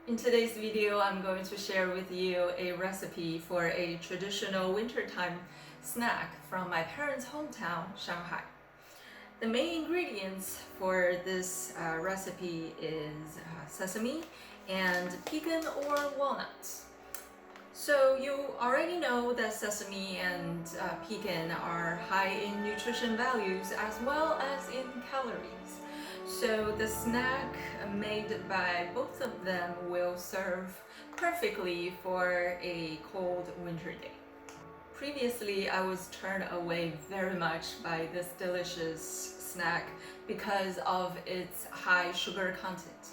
In today's video, I'm going to share with you a recipe for a traditional wintertime snack from my parents' hometown, Shanghai. The main ingredients for this recipe is sesame and pecan or walnuts. So you already know that sesame and pecan are high in nutrition values as well as in calories. So the snack made by both of them will serve perfectly for a cold winter day. Previously, I was turned away very much by this delicious snack because of its high sugar content.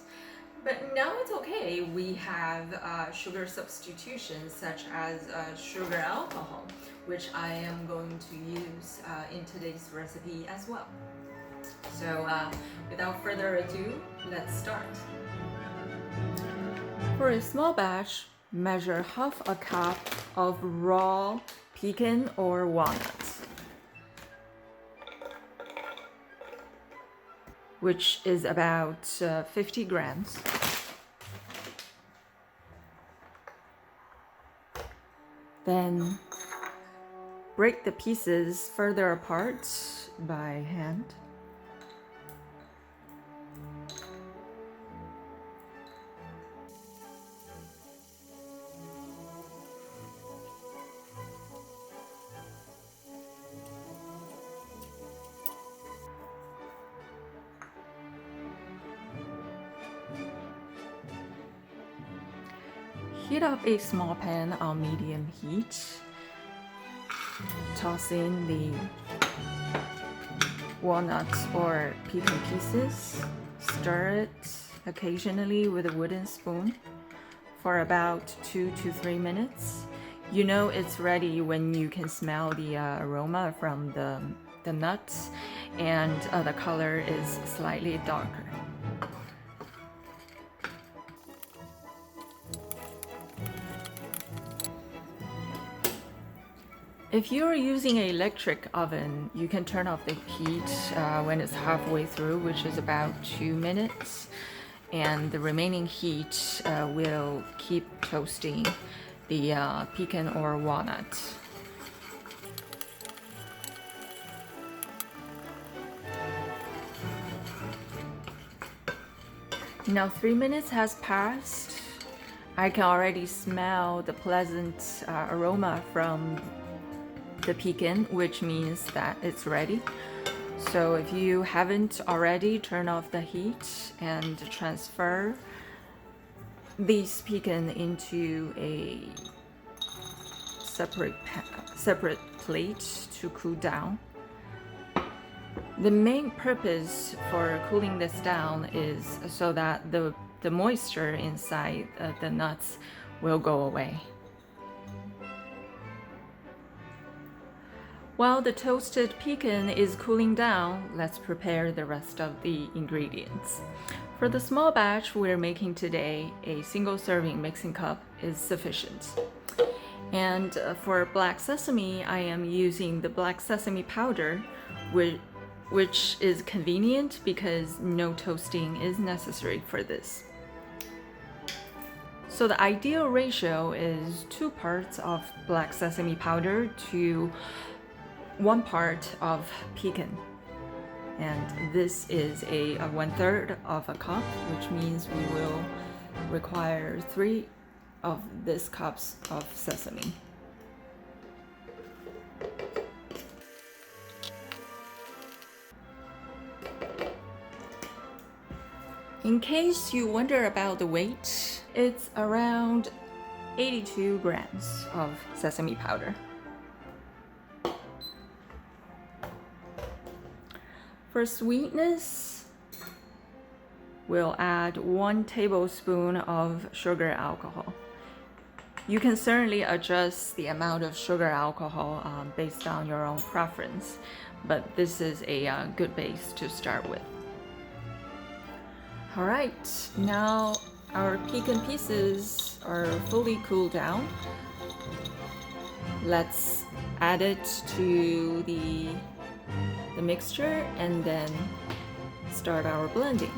But now it's okay. We have sugar substitutions such as sugar alcohol, which I am going to use in today's recipe as well. So without further ado, let's start. For a small batch, measure half a cup of raw pecan or walnuts, which is about 50 grams. Then break the pieces further apart by hand. Heat up a small pan on medium heat. Toss in the walnuts or pecan pieces. Stir it occasionally with a wooden spoon for about 2 to 3 minutes. You know it's ready when you can smell the aroma from the nuts and the color is slightly darker. If you're using an electric oven, you can turn off the heat when it's halfway through, which is about 2 minutes. And the remaining heat will keep toasting the pecan or walnut. Now 3 minutes has passed. I can already smell the pleasant aroma from the pecan, which means that it's ready. So if you haven't already, turn off the heat and transfer these pecan into a separate plate to cool down. The main purpose for cooling this down is so that the moisture inside the nuts will go away. While the toasted pecan is cooling down, let's prepare the rest of the ingredients. For the small batch we're making today, a single serving mixing cup is sufficient. And for black sesame, I am using the black sesame powder, which is convenient because no toasting is necessary for this. So the ideal ratio is 2 parts of black sesame powder to 1 part of pecan, and this is a 1/3 of a cup, which means we will require 3 of these cups of sesame. In case you wonder about the weight, it's around 82 grams of sesame powder. For sweetness, we'll add 1 tablespoon of sugar alcohol. You can certainly adjust the amount of sugar alcohol based on your own preference, but this is a good base to start with. All right, now our pecan pieces are fully cooled down. Let's add it to the mixture and then start our blending.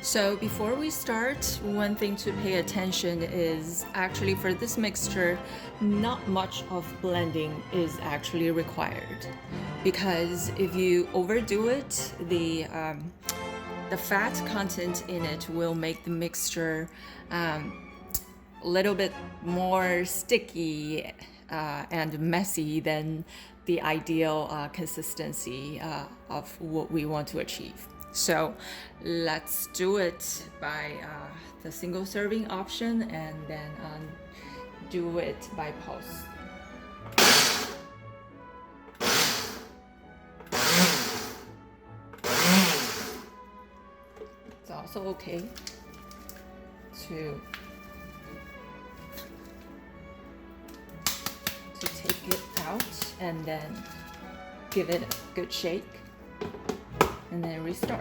So before we start, one thing to pay attention is actually for this mixture, not much of blending is actually required. Because if you overdo it, the fat content in it will make the mixture a little bit more sticky and messy than the ideal consistency of what we want to achieve. So let's do it by the single serving option and then do it by pulse. It's also okay to take it out and then give it a good shake and then restart.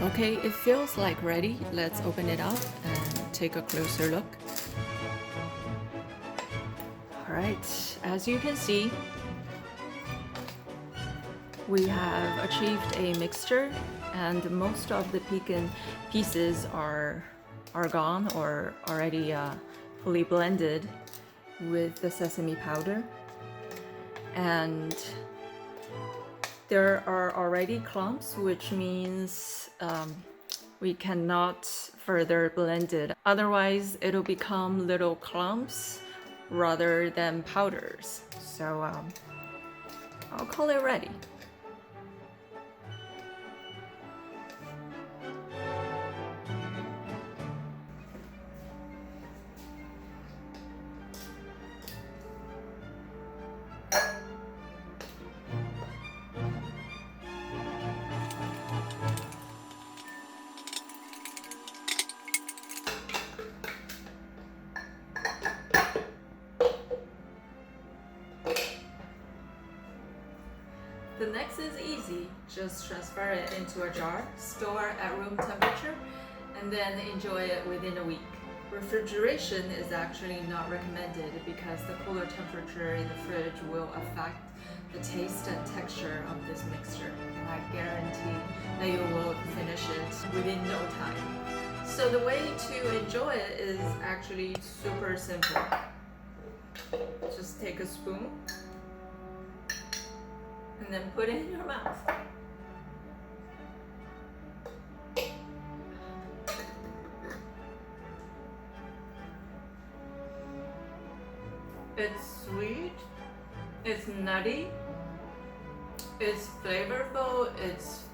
Okay, it feels like ready. Let's open it up and take a closer look. All right, as you can see, we have achieved a mixture and most of the pecan pieces are gone or already fully blended with the sesame powder. And there are already clumps, which means we cannot further blend it. Otherwise, it'll become little clumps rather than powders. So I'll call it ready. The next is easy. Just transfer it into a jar, store at room temperature, and then enjoy it within a week. Refrigeration is actually not recommended because the cooler temperature in the fridge will affect the taste and texture of this mixture. And I guarantee that you will finish it within no time. So the way to enjoy it is actually super simple. Just take a spoon and then put it in your mouth. It's sweet, it's nutty, it's flavorful. It's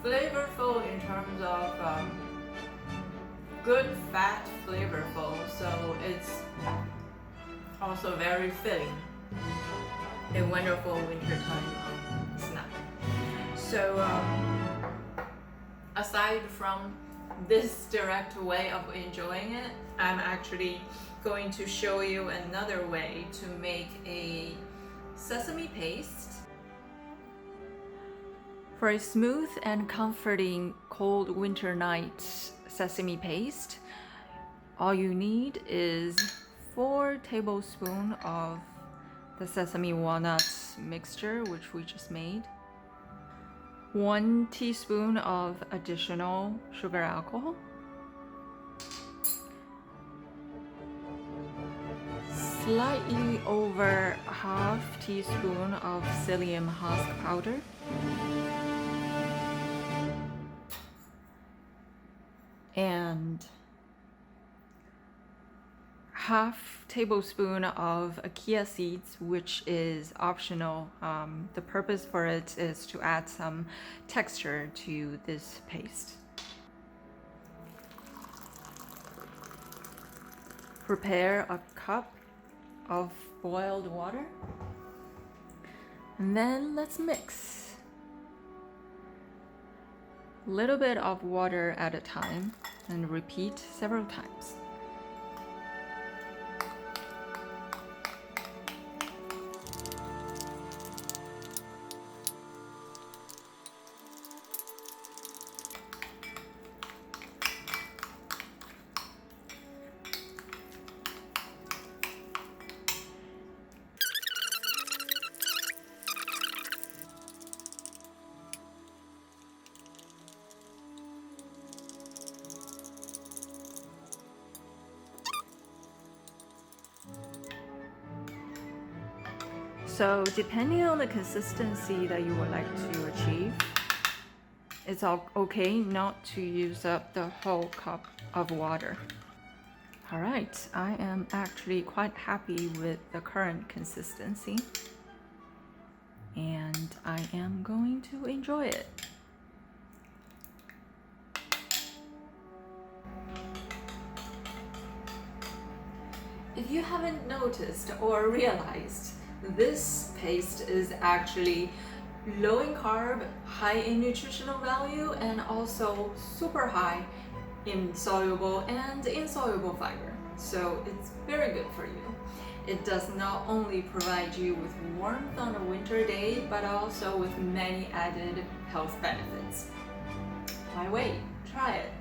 flavorful in terms of good fat flavorful, so it's also very filling. A wonderful wintertime snack. So aside from this direct way of enjoying it, I'm actually going to show you another way to make a sesame paste. For a smooth and comforting cold winter night sesame paste, all you need is 4 tablespoons of the sesame walnut mixture, which we just made, 1 teaspoon of additional sugar alcohol, slightly over ½ teaspoon of psyllium husk powder, and ½ tablespoon of chia seeds, which is optional. The purpose for it is to add some texture to this paste. Prepare a cup of boiled water, and then let's mix. A little bit of water at a time and repeat several times. So depending on the consistency that you would like to achieve, it's okay not to use up the whole cup of water. All right, I am actually quite happy with the current consistency, and I am going to enjoy it. If you haven't noticed or realized, this paste is actually low in carb, high in nutritional value, and also super high in soluble and insoluble fiber. So it's very good for you. It does not only provide you with warmth on a winter day, but also with many added health benefits. Why wait? Try it.